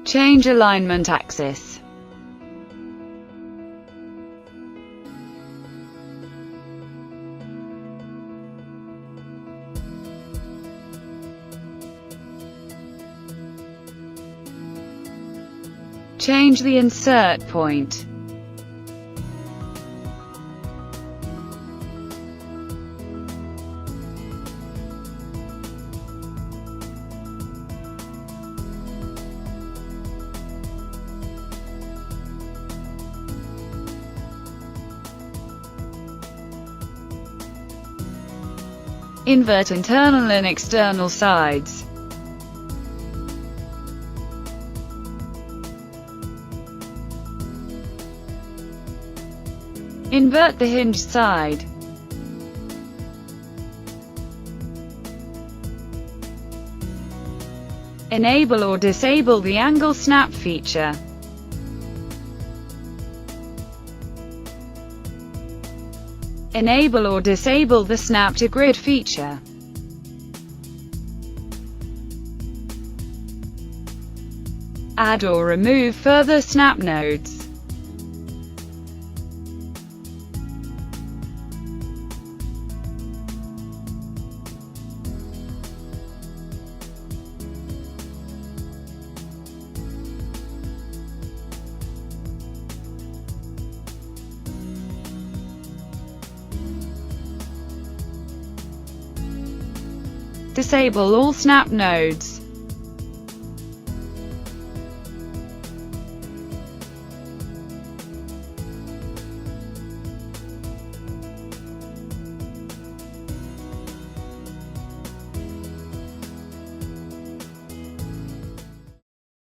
Change alignment axis. Change the insert point. Invert internal and external sides. Invert the hinged side. Enable or disable the angle snap feature. Enable or disable the snap to grid feature. Add or remove further snap nodes. Disable all snap nodes.